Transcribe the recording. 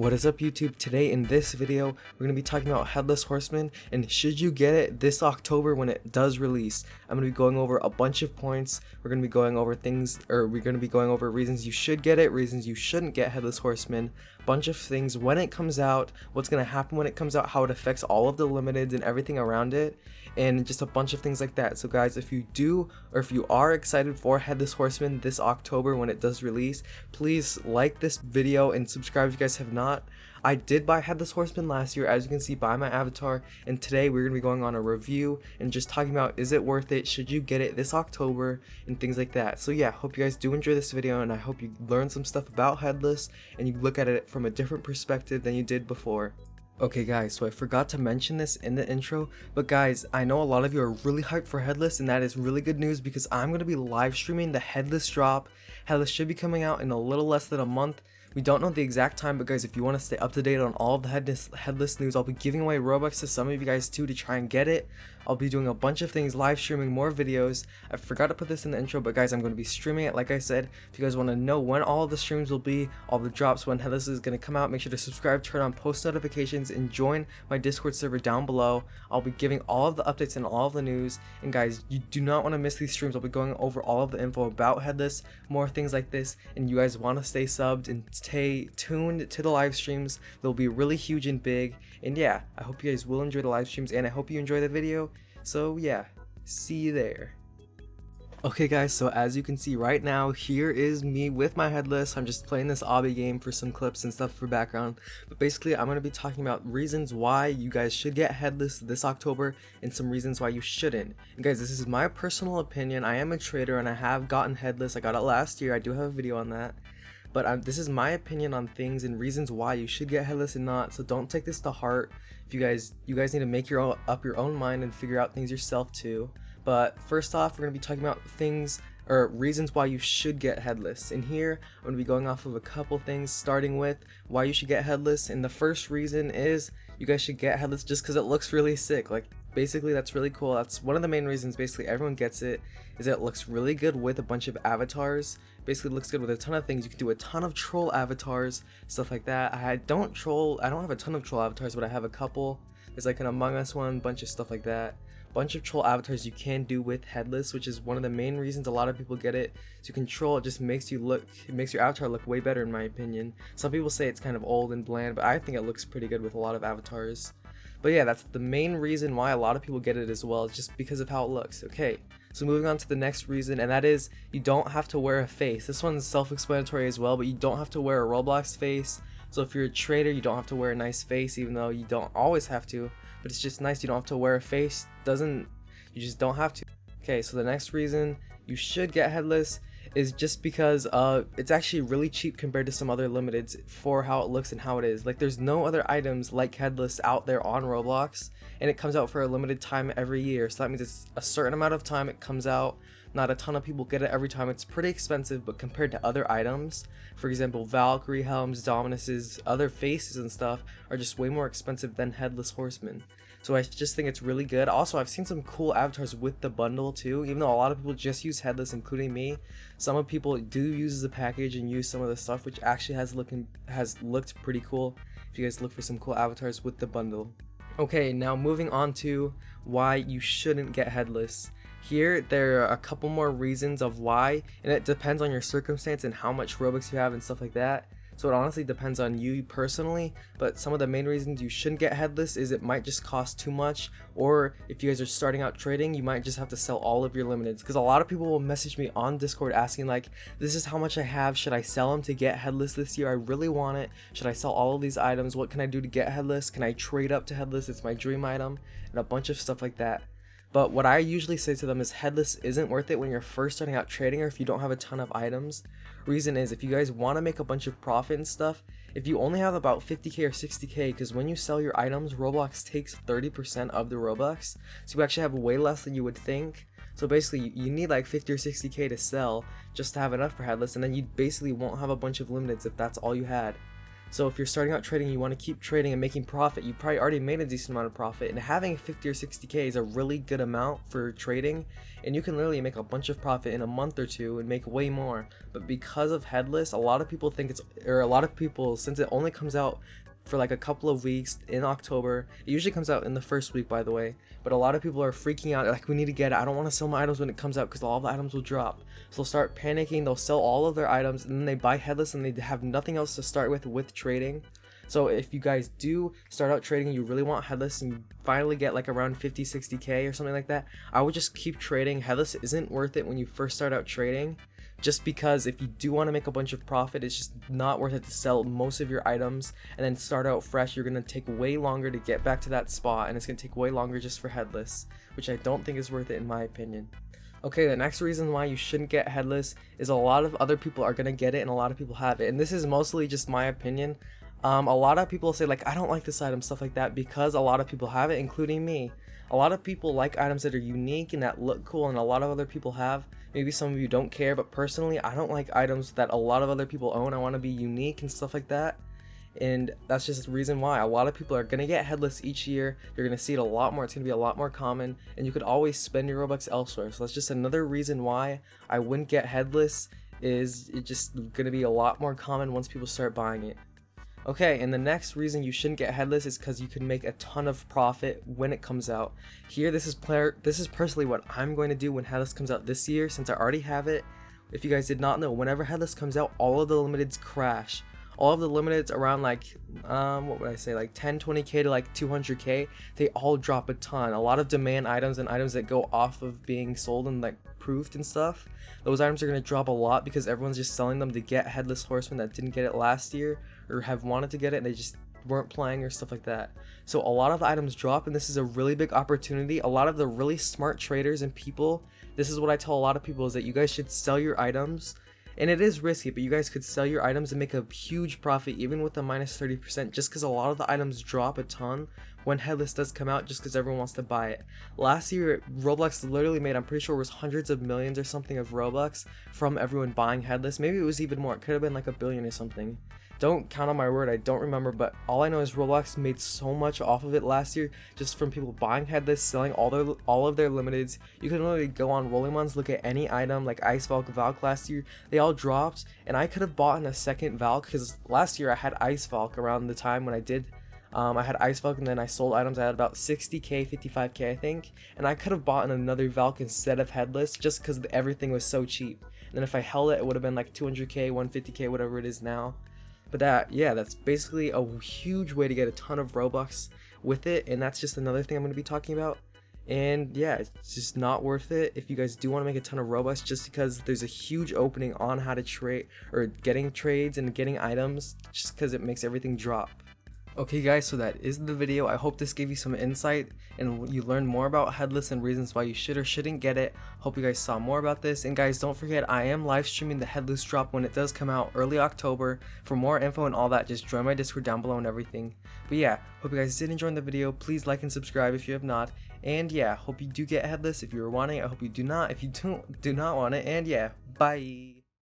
What is up YouTube? Today in this video we're going to be talking about Headless Horseman and should you get it this October when it does release. I'm going to be going over a bunch of points. We're going to be going over reasons you should get it, reasons you shouldn't get Headless Horseman, bunch of things, when it comes out, what's going to happen when it comes out, how it affects all of the limiteds and everything around it, and just a bunch of things like that. So guys, if you are excited for Headless Horseman this October when it does release, please like this video and subscribe if you guys have not. I did buy Headless Horseman last year, as you can see by my avatar, and today we're going to be going on a review and just talking about is it worth it, should you get it this October, and things like that. So yeah, hope you guys do enjoy this video, and I hope you learn some stuff about Headless and you look at it from a different perspective than you did before. Okay guys, so I forgot to mention this in the intro, but guys, I know a lot of you are really hyped for Headless, and that is really good news because I'm going to be live streaming the Headless drop. Headless should be coming out in a little less than a month. We don't know the exact time, but guys, if you want to stay up to date on all of the Headless news, I'll be giving away Robux to some of you guys too to try and get it. I'll be doing a bunch of things, live streaming more videos. I forgot to put this in the intro, but guys, I'm going to be streaming it like I said. If you guys want to know when all of the streams will be, all the drops, when Headless is going to come out, make sure to subscribe, turn on post notifications, and join my Discord server down below. I'll be giving all of the updates and all of the news, and guys, you do not want to miss these streams. I'll be going over all of the info about Headless, more things like this, and you guys want to stay subbed and stay tuned to the live streams. They'll be really huge and big, and yeah, I hope you guys will enjoy the live streams, and I hope you enjoy the video. So yeah, see you there. Okay guys, so as you can see right now, here is me with my Headless. I'm just playing this obby game for some clips and stuff for background, but basically I'm going to be talking about reasons why you guys should get Headless this October and some reasons why you shouldn't. And guys, this is my personal opinion. I am a trader and I have gotten Headless. I got it last year. I do have a video on that. But this is my opinion on things and reasons why you should get Headless and not. So don't take this to heart. If you guys need to make up your own mind and figure out things yourself too. But first off, we're gonna be talking about things or reasons why you should get Headless. And here I'm gonna be going off of a couple things, starting with why you should get Headless. And the first reason is you guys should get Headless just because it looks really sick. Like basically that's really cool. That's one of the main reasons basically everyone gets it, is that it looks really good with a bunch of avatars. Basically it looks good with a ton of things. You can do a ton of troll avatars, stuff like that. I don't have a ton of troll avatars, but I have a couple. There's like an Among Us one, bunch of stuff like that. Bunch of troll avatars you can do with Headless, which is one of the main reasons a lot of people get it. To control it just makes your avatar look way better in my opinion. Some people say it's kind of old and bland, but I think it looks pretty good with a lot of avatars. But yeah, that's the main reason why a lot of people get it as well, just because of how it looks. Okay, so moving on to the next reason, and that is you don't have to wear a face. This one's self-explanatory as well, but you don't have to wear a Roblox face. So if you're a trader, you don't have to wear a nice face, even though you don't always have to, but it's just nice. You don't have to wear a face. You just don't have to. Okay, so the next reason you should get Headless is just because it's actually really cheap compared to some other limiteds for how it looks and how it is. Like there's no other items like Headless out there on Roblox, and it comes out for a limited time every year. So that means it's a certain amount of time it comes out. Not a ton of people get it every time. It's pretty expensive, but compared to other items, for example Valkyrie helms, Dominus's, other faces and stuff are just way more expensive than Headless Horseman. So I just think it's really good. Also, I've seen some cool avatars with the bundle too, even though a lot of people just use Headless, including me. Some people do use the package and use some of the stuff, which actually has looked pretty cool if you guys look for some cool avatars with the bundle. Okay, now moving on to why you shouldn't get Headless. Here there are a couple more reasons of why, and it depends on your circumstance and how much Robux you have and stuff like that. So it honestly depends on you personally, but some of the main reasons you shouldn't get Headless is it might just cost too much, or if you guys are starting out trading, you might just have to sell all of your limiteds, because a lot of people will message me on Discord asking like, this is how much I have, should I sell them to get Headless this year? I really want it. Should I sell all of these items? What can I do to get Headless? Can I trade up to Headless? It's my dream item, and a bunch of stuff like that. But what I usually say to them is Headless isn't worth it when you're first starting out trading or if you don't have a ton of items. Reason is if you guys want to make a bunch of profit and stuff, if you only have about 50k or 60k, because when you sell your items, Roblox takes 30% of the Robux, so you actually have way less than you would think. So basically you need like 50 or 60k to sell just to have enough for Headless, and then you basically won't have a bunch of limiteds if that's all you had. So if you're starting out trading, you want to keep trading and making profit, you probably already made a decent amount of profit, and having 50 or 60k is a really good amount for trading, and you can literally make a bunch of profit in a month or two and make way more. But because of Headless, a lot of people think since it only comes out for like a couple of weeks in October, it usually comes out in the first week, by the way, but a lot of people are freaking out, like, we need to get it, I don't want to sell my items when it comes out because all the items will drop. So they'll start panicking, they'll sell all of their items, and then they buy Headless and they have nothing else to start with trading. So if you guys do start out trading, you really want Headless, and you finally get like around 50, 60k or something like that, I would just keep trading. Headless isn't worth it when you first start out trading, just because if you do want to make a bunch of profit, it's just not worth it to sell most of your items and then start out fresh. You're going to take way longer to get back to that spot, and it's going to take way longer just for Headless, which I don't think is worth it in my opinion. Okay, the next reason why you shouldn't get Headless is a lot of other people are going to get it and a lot of people have it, and this is mostly just my opinion. A lot of people say like, I don't like this item, stuff like that, because a lot of people have it, including me. A lot of people like items that are unique and that look cool, and a lot of other people have. Maybe some of you don't care, but personally, I don't like items that a lot of other people own. I want to be unique and stuff like that. And that's just the reason why a lot of people are going to get Headless each year. You're going to see it a lot more. It's going to be a lot more common, and you could always spend your Robux elsewhere. So that's just another reason why I wouldn't get Headless. Is it just going to be a lot more common once people start buying it. Okay, and the next reason you shouldn't get Headless is because you can make a ton of profit when it comes out. Here, this is personally what I'm going to do when Headless comes out this year, since I already have it. If you guys did not know, whenever Headless comes out, all of the limiteds crash. All of the limiteds around like, what would I say, like 10, 20k to like 200k, they all drop a ton. A lot of demand items and items that go off of being sold and like proofed and stuff, those items are going to drop a lot because everyone's just selling them to get Headless Horseman that didn't get it last year or have wanted to get it and they just weren't playing or stuff like that. So a lot of the items drop, and this is a really big opportunity. A lot of the really smart traders and people, this is what I tell a lot of people, is that you guys should sell your items. And it is risky, but you guys could sell your items and make a huge profit even with a minus 30%, just because a lot of the items drop a ton when Headless does come out, just because everyone wants to buy it. Last year, Roblox literally made, I'm pretty sure it was hundreds of millions or something of Robux from everyone buying Headless. Maybe it was even more. It could have been like $1 billion or something. Don't count on my word, I don't remember, but all I know is Roblox made so much off of it last year, just from people buying Headless, selling all of their limiteds. You can literally go on Rolling Ones, look at any item like Ice Valk, Valk last year, they all dropped, and I could have bought in a second Valk, because last year I had Ice Valk around the time when I did. I had Ice Valk, and then I sold items. I had about 60k, 55k I think, and I could have bought in another Valk instead of Headless just because everything was so cheap. And then if I held it, it would have been like 200k, 150k, whatever it is now. But that's basically a huge way to get a ton of Robux with it, and that's just another thing I'm going to be talking about. And yeah, it's just not worth it if you guys do want to make a ton of Robux, just because there's a huge opening on how to trade or getting trades and getting items, just because it makes everything drop. Okay guys, so that is the video. I hope this gave you some insight and you learned more about Headless and reasons why you should or shouldn't get it. Hope you guys saw more about this, and guys, don't forget I am live streaming the Headless drop when it does come out early October. For more info and all that, just join my Discord down below and everything. But yeah, hope you guys did enjoy the video. Please like and subscribe if you have not, and yeah, hope you do get Headless if you were wanting it. I hope you do not if you do not want it, and yeah, bye.